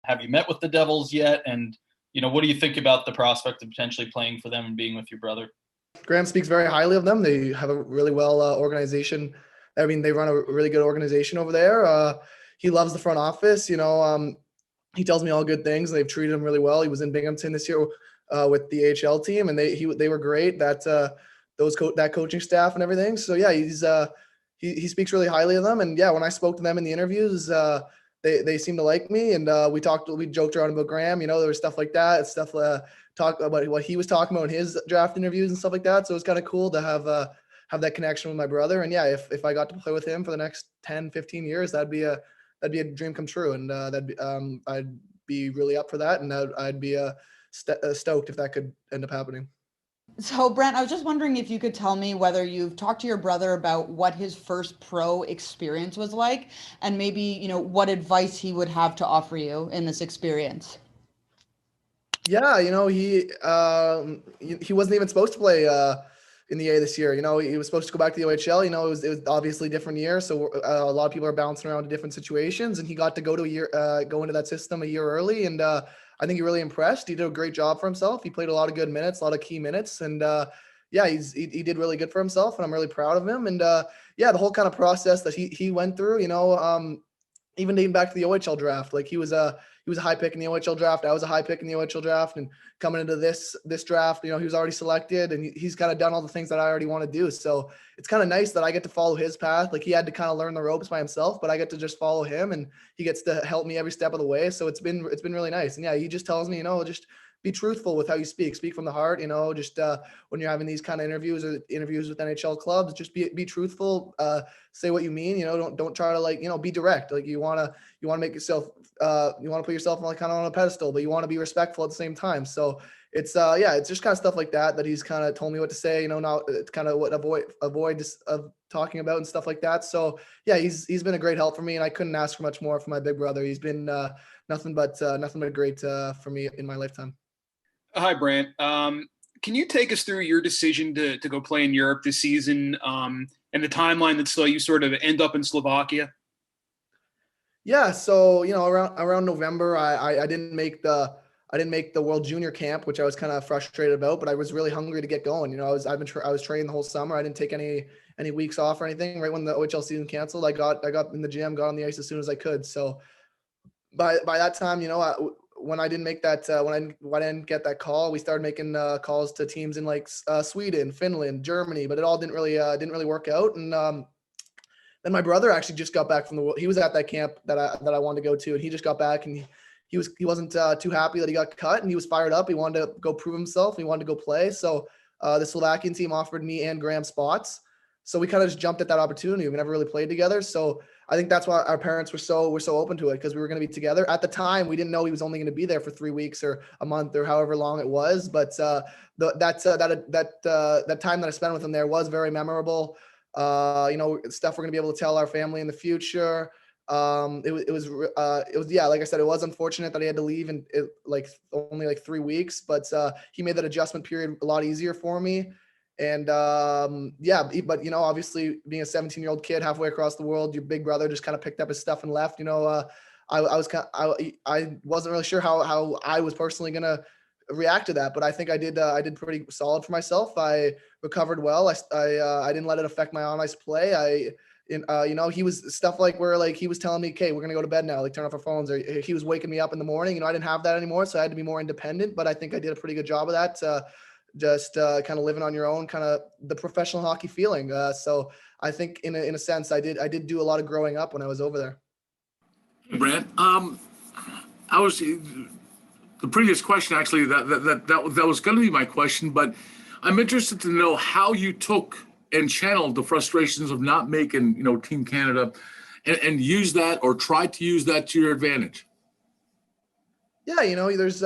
Have you met with the Devils yet? And, what do you think about the prospect of potentially playing for them and being with your brother? Graham speaks very highly of them. They have a really well organization. I mean, they run a really good organization over there. He loves the front office. He tells me all good things. They've treated him really well. He was in Binghamton this year with the AHL team, and they were great. That coaching staff and everything. So yeah, he speaks really highly of them. And yeah, when I spoke to them in the interviews, they seemed to like me, and we joked around about Graham. There was stuff like that, talk about what he was talking about in his draft interviews and stuff like that. So it was kind of cool to have that connection with my brother. And yeah, if I got to play with him for the next 10, 15 years, that'd be a dream come true. And I'd be really up for that. And I'd be stoked if that could end up happening. So Brandt, I was just wondering if you could tell me whether you've talked to your brother about what his first pro experience was like, and maybe, what advice he would have to offer you in this experience. Yeah, he wasn't even supposed to play in the A this year. He was supposed to go back to the OHL. It was obviously a different year, so a lot of people are bouncing around to different situations, and he got to go into that system a year early, and I think he really impressed. He did a great job for himself. He played a lot of good minutes, a lot of key minutes, and yeah, he did really good for himself, and I'm really proud of him. And yeah, the whole kind of process that he went through, even dating back to the OHL draft, like he was a high pick in the OHL draft. I was a high pick in the OHL draft, and coming into this draft, he was already selected, and he's kind of done all the things that I already want to do. So it's kind of nice that I get to follow his path. Like he had to kind of learn the ropes by himself, but I get to just follow him, and he gets to help me every step of the way. So it's been really nice. And yeah, he just tells me, just be truthful with how you speak from the heart, just when you're having these kind of interviews or interviews with NHL clubs, just be truthful, say what you mean, don't try to be direct. Like you want to make yourself, you want to put yourself kind of on a pedestal, but you want to be respectful at the same time. So it's it's just kind of stuff like that he's kind of told me what to say, now it's kind of what avoid of talking about and stuff like that. So yeah, he's been a great help for me, and I couldn't ask for much more from my big brother. He's been nothing but great for me in my lifetime. Hi, Brandt. Can you take us through your decision to go play in Europe this season, and the timeline that saw you sort of end up in Slovakia? Yeah, so around November, I didn't make the World Junior Camp, which I was kind of frustrated about, but I was really hungry to get going. I was training the whole summer. I didn't take any weeks off or anything. Right when the OHL season canceled, I got in the gym, got on the ice as soon as I could. So by that time, when I didn't make that, when I didn't get that call, we started making calls to teams in Sweden, Finland, Germany, but it all didn't really work out. And then my brother actually just got back he was at that camp that I wanted to go to, and he just got back, and he wasn't too happy that he got cut, and he was fired up. He wanted to go prove himself. He wanted to go play. So the Slovakian team offered me and Graham spots. So we kind of just jumped at that opportunity. We never really played together. So I think that's why our parents were so open to it, because we were going to be together. At the time, we didn't know he was only going to be there for 3 weeks or a month or however long it was. But that time that I spent with him there was very memorable. Stuff we're going to be able to tell our family in the future. It was like I said, it was unfortunate that he had to leave in only 3 weeks, but he made that adjustment period a lot easier for me. And but obviously being a 17-year-old kid halfway across the world, your big brother just kind of picked up his stuff and left. I wasn't really sure how I was personally gonna react to that, but I think I did pretty solid for myself. I recovered well. I didn't let it affect my on ice play. He was stuff where he was telling me, okay, we're gonna go to bed now, turn off our phones, or he was waking me up in the morning. I didn't have that anymore, so I had to be more independent. But I think I did a pretty good job of that. Just kind of living on your own, kind of the professional hockey feeling. So I think in a sense, I did do a lot of growing up when I was over there. Brandt, the previous question, actually, that was going to be my question, but I'm interested to know how you took and channeled the frustrations of not making, Team Canada, and use that, or tried to use that to your advantage. Yeah, there's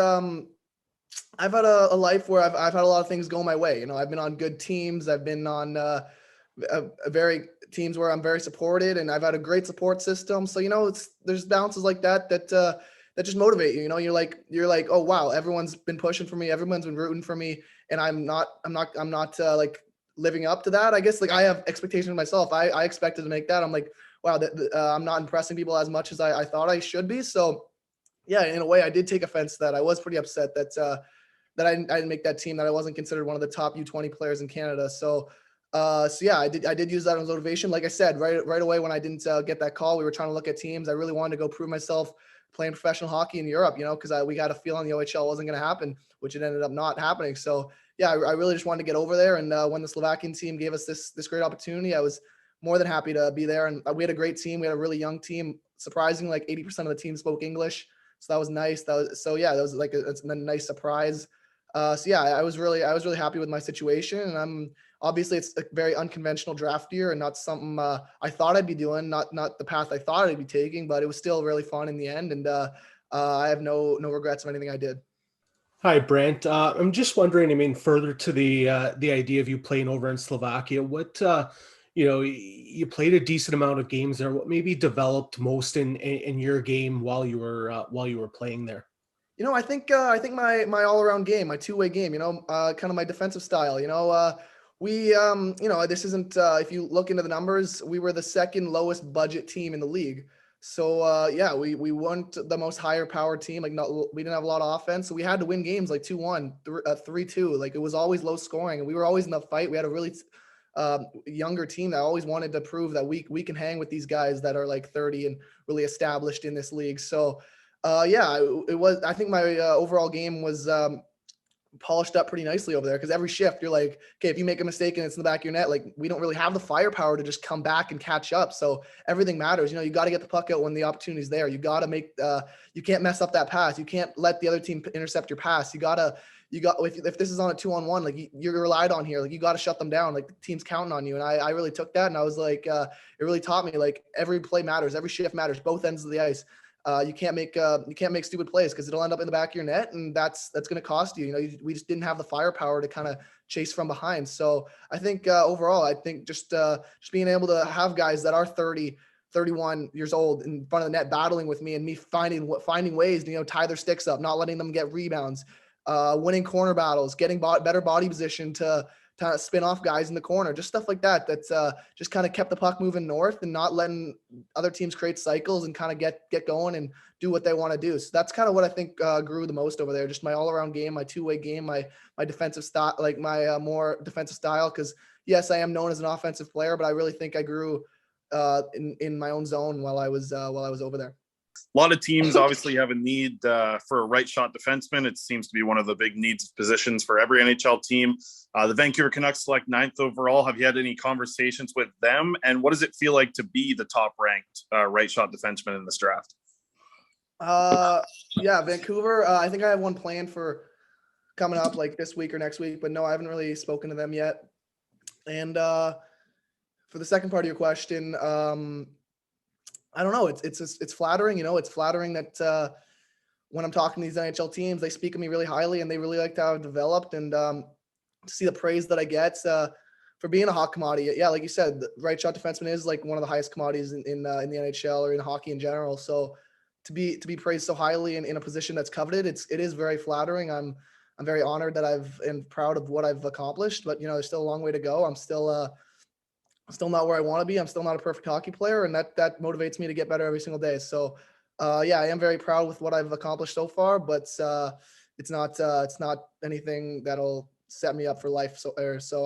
I've had a life where I've had a lot of things go my way. I've been on good teams. I've been on teams where I'm very supported, and I've had a great support system. So there's bounces like that just motivate you. You're like, oh wow, everyone's been pushing for me, everyone's been rooting for me, and I'm not living up to that. I guess I have expectations of myself. I expected to make that. I'm like, wow, I'm not impressing people as much as I thought I should be. So yeah, in a way, I did take offense to that. I was pretty upset that I didn't make that team, that I wasn't considered one of the top U20 players in Canada. So yeah, I did use that as motivation. Like I said, right away when I didn't get that call, we were trying to look at teams. I really wanted to go prove myself playing professional hockey in Europe, because we got a feeling the OHL wasn't going to happen, which it ended up not happening. So yeah, I really just wanted to get over there. And when the Slovakian team gave us this great opportunity, I was more than happy to be there. And we had a great team. We had a really young team. Surprisingly, like 80% of the team spoke English. So that was nice. That was like a nice surprise. So yeah, I was really happy with my situation, and obviously it's a very unconventional draft year and not something I thought I'd be doing, not the path I thought I'd be taking, but it was still really fun in the end, and I have no regrets of anything I did. Hi, Brandt. I'm just wondering, I mean, further to the idea of you playing over in Slovakia, what you played a decent amount of games there. What maybe developed most in your game while you were playing there? I think my all around game, my two-way game, kind of my defensive style. This isn't if you look into the numbers, we were the second lowest budget team in the league. So yeah, we weren't the most higher power team. Like we didn't have a lot of offense, so we had to win games like 2-1, 3-2. Like it was always low scoring, and we were always in the fight. We had a really younger team that always wanted to prove that we can hang with these guys that are like 30 and really established in this league. So yeah, it was. I think my overall game was polished up pretty nicely over there, because every shift you're like, okay, if you make a mistake and it's in the back of your net, like we don't really have the firepower to just come back and catch up. So everything matters. You got to get the puck out when the opportunity's there. You got to make you can't mess up that pass. You can't let the other team intercept your pass. You got if this is on a 2-on-1, like you're relied on here, like you got to shut them down. Like the team's counting on you. And I really took that, and I was like, it really taught me like every play matters, every shift matters, both ends of the ice. You can't make stupid plays, because it'll end up in the back of your net, and that's going to cost you. We just didn't have the firepower to kind of chase from behind. So I think overall, I think just being able to have guys that are 30, 31 years old in front of the net battling with me, and me finding ways to tie their sticks up, not letting them get rebounds, winning corner battles, getting better body position to spin off guys in the corner, just stuff like that. That's just kind of kept the puck moving north and not letting other teams create cycles and kind of get going and do what they want to do. So that's kind of what I think grew the most over there. Just my all around game, my two-way game, my defensive style, like my more defensive style. Because yes, I am known as an offensive player, but I really think I grew in my own zone while I was over there. A lot of teams obviously have a need for a right shot defenseman. It seems to be one of the big needs positions for every NHL team. The Vancouver Canucks select 9th overall. Have you had any conversations with them? And what does it feel like to be the top ranked right shot defenseman in this draft? Yeah, Vancouver. I think I have one planned for coming up like this week or next week, but no, I haven't really spoken to them yet. And for the second part of your question, I don't know. It's flattering, it's flattering that when I'm talking to these NHL teams, they speak of me really highly, and they really like how I've developed, and to see the praise that I get for being a hot commodity. Yeah, like you said, the right shot defenseman is like one of the highest commodities in the NHL or in hockey in general. So to be praised so highly in a position that's coveted, it is very flattering. I'm very honored that and proud of what I've accomplished, but there's still a long way to go. I'm still not where I want to be. I'm still not a perfect hockey player, and that motivates me to get better every single day. So, yeah, I am very proud with what I've accomplished so far, but it's not anything that'll set me up for life. So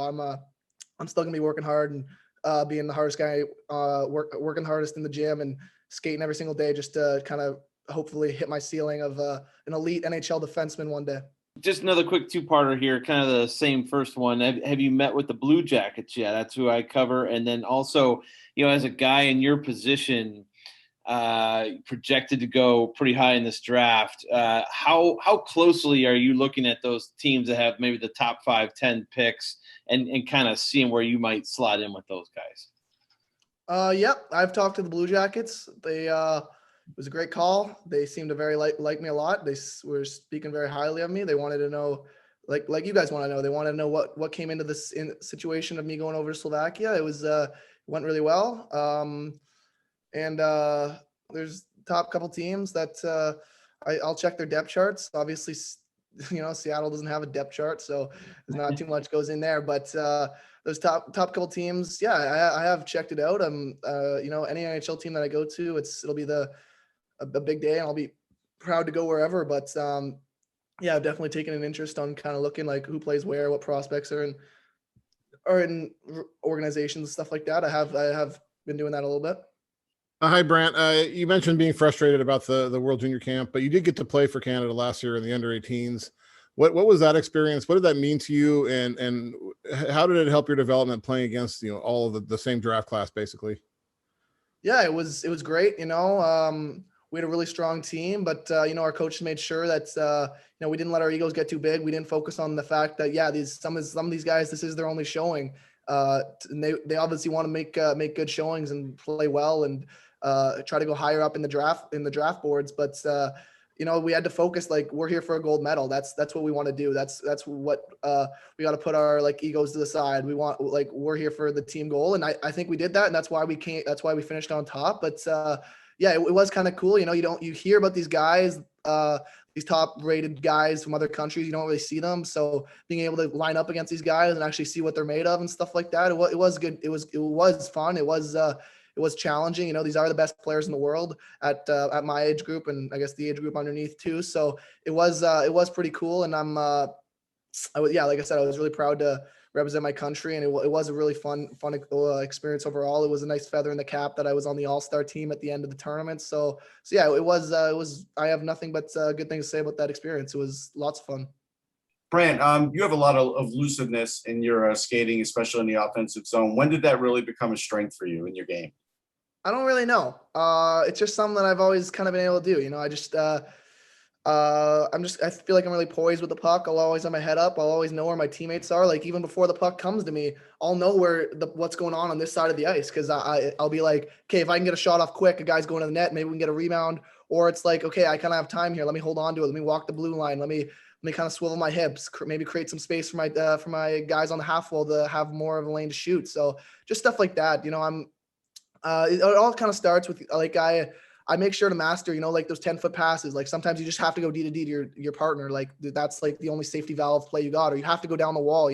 I'm still gonna be working hard and being the hardest guy, working hardest in the gym and skating every single day, just to kind of hopefully hit my ceiling of an elite NHL defenseman one day. Just another quick two-parter here, kind of the same first one. Have you met with the Blue Jackets yet? That's who I cover. And then also, as a guy in your position, projected to go pretty high in this draft, how closely are you looking at those teams that have maybe the top 5, 10 picks and kind of seeing where you might slot in with those guys? Yep, I've talked to the Blue Jackets. It was a great call. They seemed to very like me a lot. They were speaking very highly of me. They wanted to know, like you guys want to know. They wanted to know what came into this situation of me going over to Slovakia. It went really well. And there's top couple teams that I'll check their depth charts. Obviously, Seattle doesn't have a depth chart, so there's not too much goes in there. But those top couple teams, yeah, I have checked it out. Any NHL team that I go to, it'll be a big day, and I'll be proud to go wherever, but yeah, I've definitely taken an interest on kind of looking like who plays where, what prospects are in organizations, stuff like that. I have been doing that a little bit. Hi, Brandt. You mentioned being frustrated about the World Junior Camp, but you did get to play for Canada last year in the under-18s. What was that experience? What did that mean to you, and how did it help your development playing against all of the same draft class basically? Yeah, it was great. We had a really strong team, but our coach made sure that we didn't let our egos get too big. We didn't focus on the fact that some of these guys, this is their only showing, and they obviously want to make good showings and play well and try to go higher up in the draft boards. But we had to focus, like, we're here for a gold medal. That's what we want to do. That's what we got to put our egos to the side. We're here for the team goal. And I think we did that. And that's why we finished on top. But it was kind of cool. You hear about these guys, these top rated guys from other countries. You don't really see them. So being able to line up against these guys and actually see what they're made of and stuff like that, it was good. It was fun. It was challenging. These are the best players in the world at my age group, and I guess the age group underneath too. So it was pretty cool. And like I said, I was really proud to represent my country, and it was a really fun experience overall. It was a nice feather in the cap that I was on the All-Star team at the end of the tournament. So yeah, it was. I have nothing but good things to say about that experience. It was lots of fun. Brandt, you have a lot of lucidness in your skating, especially in the offensive zone. When did that really become a strength for you in your game? I don't really know. It's just something that I've always kind of been able to do. I feel like I'm really poised with the puck. I'll always have my head up. I'll always know where my teammates are. Like, even before the puck comes to me, I'll know what's going on this side of the ice. Cause I'll be like, okay, if I can get a shot off quick, a guy's going to the net, maybe we can get a rebound. Or it's like, okay, I kind of have time here. Let me hold on to it. Let me walk the blue line. Let me kind of swivel my hips, maybe create some space for my guys on the half wall to have more of a lane to shoot. So just stuff like that. It all kind of starts with, like, I make sure to master, like those 10-foot passes. Like, sometimes you just have to go D to D to your partner. Like, that's like the only safety valve play you got, or you have to go down the wall.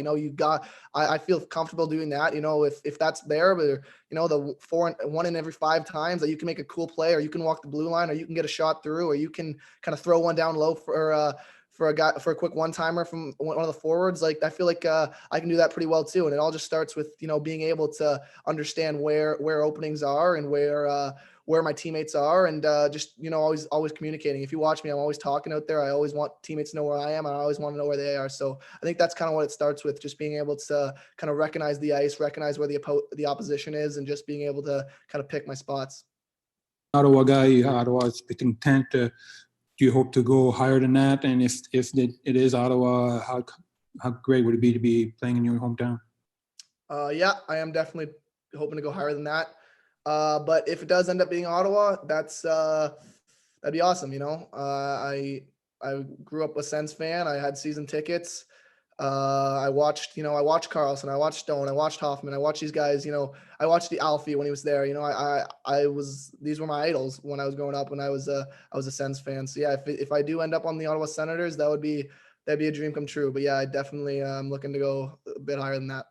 I feel comfortable doing that, if that's there, but the 1 in every 5 times that you can make a cool play, or you can walk the blue line, or you can get a shot through, or you can kind of throw one down low for a quick one-timer from one of the forwards. Like, I feel like I can do that pretty well too. And it all just starts with, being able to understand where openings are and where my teammates are, and always communicating. If you watch me, I'm always talking out there. I always want teammates to know where I am, and I always want to know where they are. So I think that's kind of what it starts with, just being able to kind of recognize the ice, recognize where the opposition is, and just being able to kind of pick my spots. Ottawa guy, Ottawa is the content. Do you hope to go higher than that? And if it is Ottawa, how great would it be to be playing in your hometown? Yeah, I am definitely hoping to go higher than that. But if it does end up being Ottawa, that'd be awesome. I grew up a Sens fan. I had season tickets. I watched Carlson, I watched Stone, I watched Hoffman, I watched these guys. I watched the Alfie when he was there. These were my idols when I was growing up, when I was a Sens fan. So yeah, if I do end up on the Ottawa Senators, that'd be a dream come true. But yeah, I definitely am looking to go a bit higher than that.